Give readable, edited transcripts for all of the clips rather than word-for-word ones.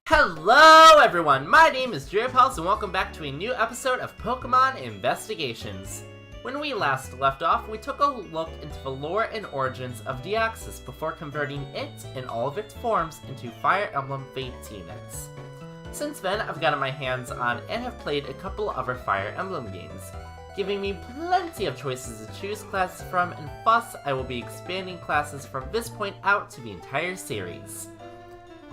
Hello everyone, my name is Joeypals and welcome back to a new episode of Pokemon Investigations. When we last left off, we took a look into the lore and origins of Deoxys before converting it in all of its forms into Fire Emblem Fates units. Since then, I've gotten my hands on and have played a couple other Fire Emblem games, giving me plenty of choices to choose classes from, and thus I will be expanding classes from this point out to the entire series.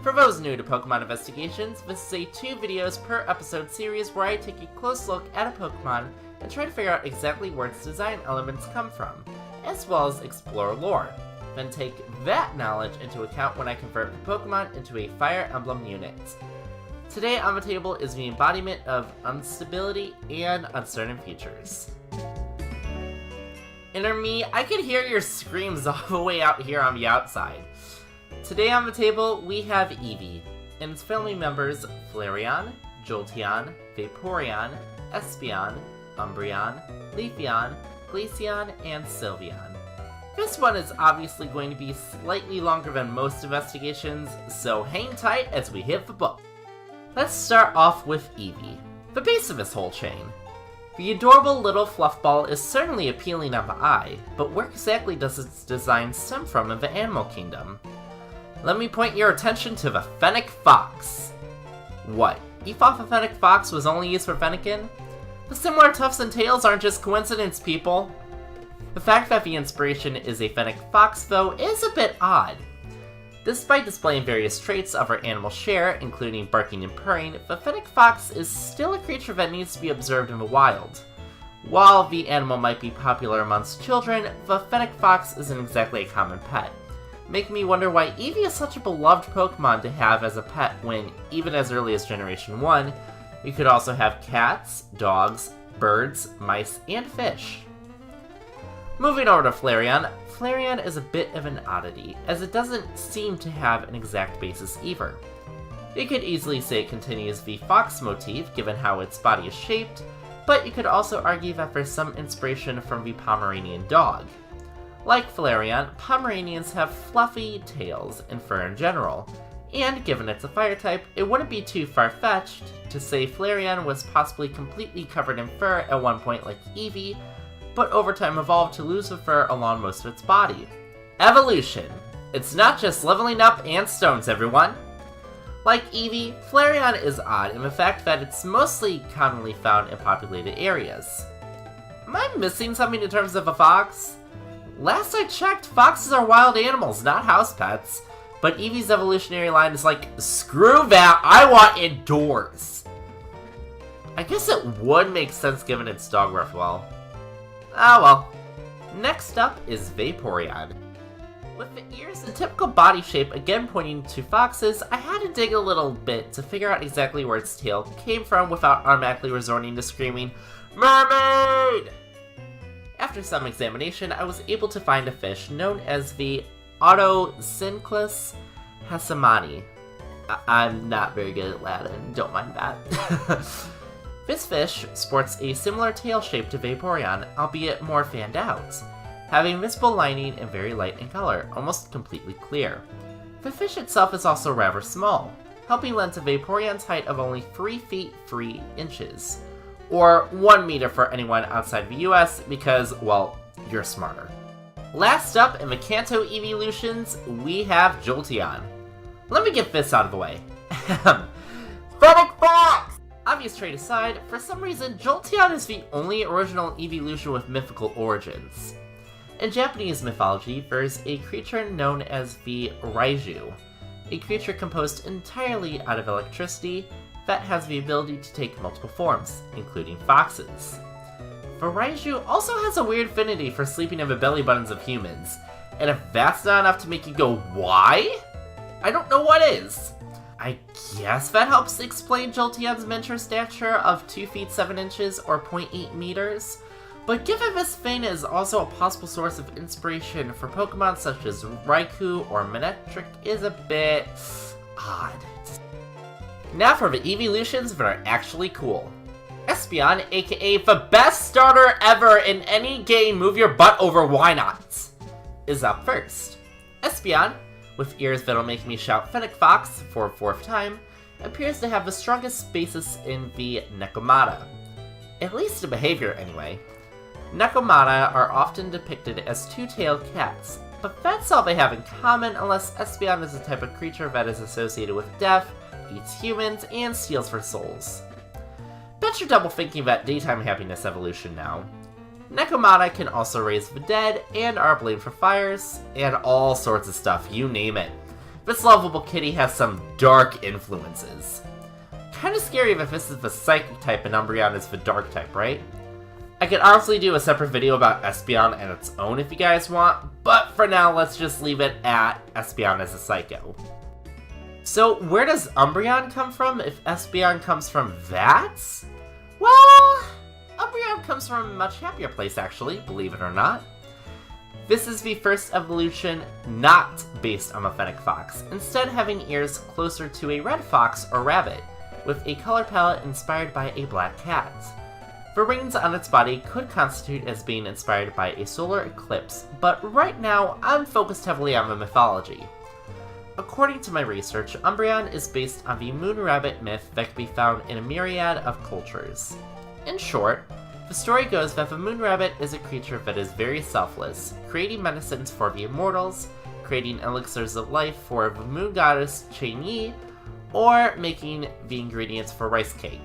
For those new to Pokemon Investigations, this is a 2 videos per episode series where I take a close look at a Pokemon and try to figure out exactly where its design elements come from, as well as explore lore, then take that knowledge into account when I convert the Pokemon into a Fire Emblem unit. Today on the table is the embodiment of instability and uncertain futures. Inner me, I can hear your screams all the way out here on the outside. Today on the table, we have Eevee, and its family members Flareon, Jolteon, Vaporeon, Espeon, Umbreon, Leafeon, Glaceon, and Sylveon. This one is obviously going to be slightly longer than most investigations, so hang tight as we hit the book. Let's start off with Eevee, the base of this whole chain. The adorable little fluff ball is certainly appealing on the eye, but where exactly does its design stem from in the animal kingdom? Let me point your attention to the Fennec Fox. What, you thought the Fennec Fox was only used for Fennekin? The similar tufts and tails aren't just coincidence, people. The fact that the inspiration is a Fennec Fox, though, is a bit odd. Despite displaying various traits of her animal share, including barking and purring, the Fennec Fox is still a creature that needs to be observed in the wild. While the animal might be popular amongst children, the Fennec Fox isn't exactly a common pet. Making me wonder why Eevee is such a beloved Pokemon to have as a pet when, even as early as Generation 1, you could also have cats, dogs, birds, mice, and fish. Moving over to Flareon, Flareon is a bit of an oddity, as it doesn't seem to have an exact basis either. You could easily say it continues the fox motif, given how its body is shaped, but you could also argue that there's some inspiration from the Pomeranian dog. Like Flareon, Pomeranians have fluffy tails and fur in general, and given it's a fire type, it wouldn't be too far-fetched to say Flareon was possibly completely covered in fur at one point like Eevee, but over time evolved to lose the fur along most of its body. Evolution! It's not just leveling up and stones, everyone! Like Eevee, Flareon is odd in the fact that it's mostly commonly found in populated areas. Am I missing something in terms of a fox? Last I checked, foxes are wild animals, not house pets. But Eevee's evolutionary line is like, screw that, I want indoors. I guess it would make sense given its dog well. Ah well. Next up is Vaporeon. With the ears and typical body shape again pointing to foxes, I had to dig a little bit to figure out exactly where its tail came from without automatically resorting to screaming, "Mermaid!" After some examination, I was able to find a fish known as the Otocinclus hassemani. I'm not very good at Latin, don't mind that. This fish sports a similar tail shape to Vaporeon, albeit more fanned out, having visible lining and very light in color, almost completely clear. The fish itself is also rather small, helping lend to Vaporeon's height of only 3 feet 3 inches. Or 1 meter for anyone outside the US, because, well, you're smarter. Last up in the Kanto Eeveelutions, we have Jolteon. Let me get this out of the way. Fennec Fox! Obvious trait aside, for some reason, Jolteon is the only original Eeveelution with mythical origins. In Japanese mythology, there's a creature known as the Raiju, a creature composed entirely out of electricity, that has the ability to take multiple forms, including foxes. The Raiju also has a weird affinity for sleeping in the belly buttons of humans, and if that's not enough to make you go, why? I don't know what is. I guess that helps explain Jolteon's miniature stature of 2 feet 7 inches or 0.8 meters, but given this thing is also a possible source of inspiration for Pokemon such as Raikou or Manectric is a bit odd. Now for the Eeveelutions that are actually cool. Espeon, aka the best starter ever in any game, move your butt over, why not, is up first. Espeon, with ears that'll make me shout Fennec Fox for a 4th time, appears to have the strongest basis in the Nekomata. At least in behavior, anyway. Nekomata are often depicted as two-tailed cats, but that's all they have in common unless Espeon is a type of creature that is associated with death, eats humans, and steals for souls. Bet you're double thinking that daytime happiness evolution now. Nekomata can also raise the dead, and are blamed for fires, and all sorts of stuff, you name it. This lovable kitty has some dark influences. Kinda scary if this is the psychic type and Umbreon is the dark type, right? I could honestly do a separate video about Espeon and its own if you guys want, but for now let's just leave it at Espeon as a psycho. So where does Umbreon come from if Espeon comes from that? Well, Umbreon comes from a much happier place actually, believe it or not. This is the first evolution not based on a Fennec Fox, instead having ears closer to a red fox or rabbit, with a color palette inspired by a black cat. The rings on its body could constitute as being inspired by a solar eclipse, but right now I'm focused heavily on the mythology. According to my research, Umbreon is based on the moon rabbit myth that can be found in a myriad of cultures. In short, the story goes that the moon rabbit is a creature that is very selfless, creating medicines for the immortals, creating elixirs of life for the moon goddess Chang'e, or making the ingredients for rice cake,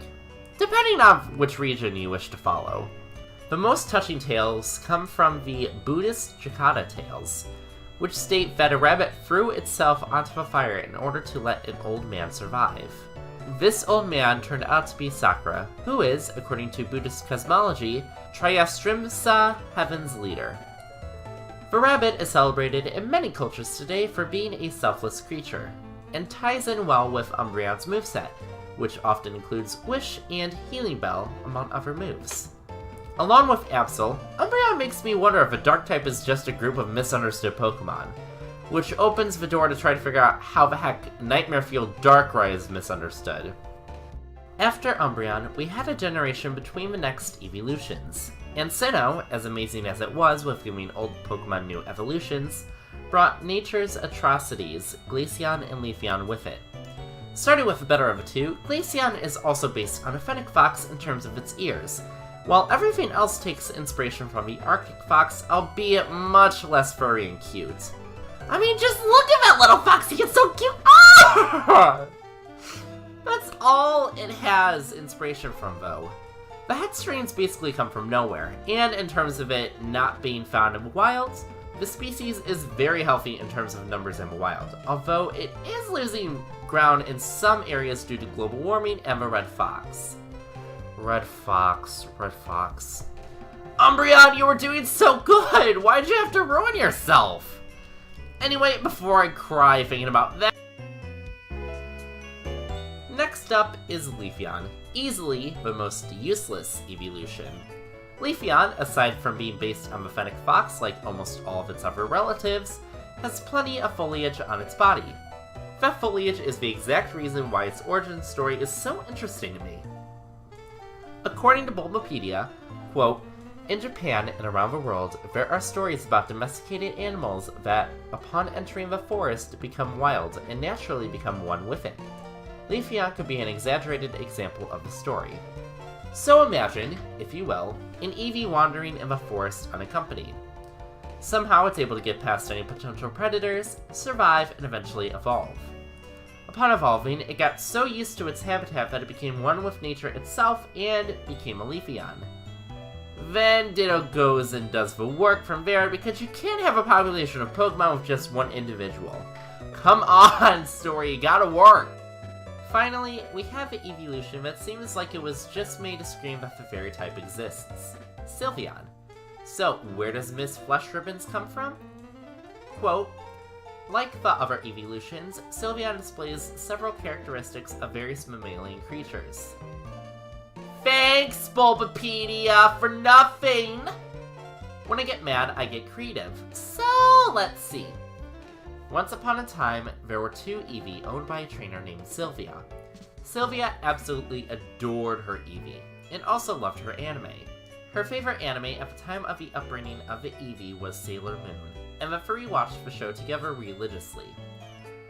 depending on which region you wish to follow. The most touching tales come from the Buddhist Jakarta tales, which state that a rabbit threw itself onto the fire in order to let an old man survive. This old man turned out to be Sakura, who is, according to Buddhist cosmology, Triastrimsa, heaven's leader. The rabbit is celebrated in many cultures today for being a selfless creature, and ties in well with Umbreon's moveset, which often includes Wish and Healing Bell, among other moves. Along with Absol, Umbreon makes me wonder if a dark type is just a group of misunderstood Pokemon, which opens the door to try to figure out how the heck Nightmare Fuel Darkrai is misunderstood. After Umbreon, we had a generation between the next Eeveelutions, and Sinnoh, as amazing as it was with giving old Pokemon new evolutions, brought nature's atrocities, Glaceon and Leafeon, with it. Starting with the better of the two, Glaceon is also based on a Fennec Fox in terms of its ears, while everything else takes inspiration from the Arctic Fox, albeit much less furry and cute. I mean, just look at that little foxy, it's so cute! Ah! That's all it has inspiration from, though. The het strains basically come from nowhere, and in terms of it not being found in the wild, the species is very healthy in terms of numbers in the wild, although it is losing ground in some areas due to global warming and the red fox. Red fox. Umbreon, you were doing so good! Why'd you have to ruin yourself? Anyway, before I cry thinking about that... Next up is Leafeon, easily the most useless evolution. Leafeon, aside from being based on the Fennec Fox like almost all of its other relatives, has plenty of foliage on its body. That foliage is the exact reason why its origin story is so interesting to me. According to Bulbapedia, quote, in Japan and around the world, there are stories about domesticated animals that, upon entering the forest, become wild and naturally become one with it. Leafeon could be an exaggerated example of the story. So imagine, if you will, an Eevee wandering in the forest unaccompanied. Somehow it's able to get past any potential predators, survive, and eventually evolve. Upon evolving, it got so used to its habitat that it became one with nature itself and became a Leafeon. Then Ditto goes and does the work from there because you can't have a population of Pokemon with just one individual. Come on, story, you gotta work! Finally, we have an evolution that seems like it was just made to scream that the fairy type exists. Sylveon. So, where does Miss Flesh Ribbons come from? Quote, like the other evolutions, Sylveon displays several characteristics of various mammalian creatures. Thanks, Bulbapedia, for nothing! When I get mad, I get creative. So, let's see. Once upon a time, there were two Eevee owned by a trainer named Sylvia. Sylvia absolutely adored her Eevee, and also loved her anime. Her favorite anime at the time of the upbringing of the Eevee was Sailor Moon, and the three watched the show together religiously.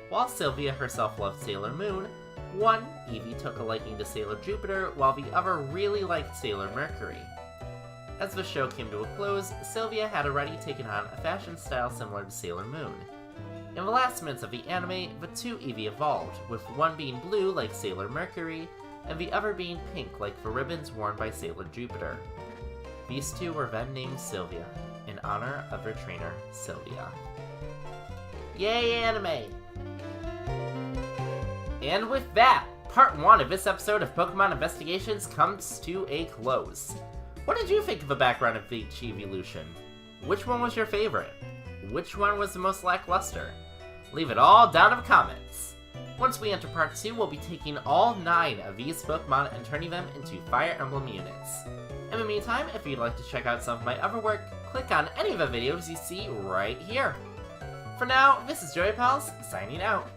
While Sylvia herself loved Sailor Moon, One, Eevee took a liking to Sailor Jupiter, while the other really liked Sailor Mercury. As the show came to a close, Sylvia had already taken on a fashion style similar to Sailor Moon. In the last minutes of the anime, the two Eevee evolved, with one being blue like Sailor Mercury, and the other being pink like the ribbons worn by Sailor Jupiter. These two were then named Sylvia, in honor of their trainer, Sylvia. Yay, anime! And with that, part 1 of this episode of Pokemon Investigations comes to a close. What did you think of the background of each Eeveelution? Which one was your favorite? Which one was the most lackluster? Leave it all down in the comments. Once we enter part 2, we'll be taking all 9 of these Pokemon and turning them into Fire Emblem units. In the meantime, if you'd like to check out some of my other work, click on any of the videos you see right here. For now, this is Joeypals, signing out.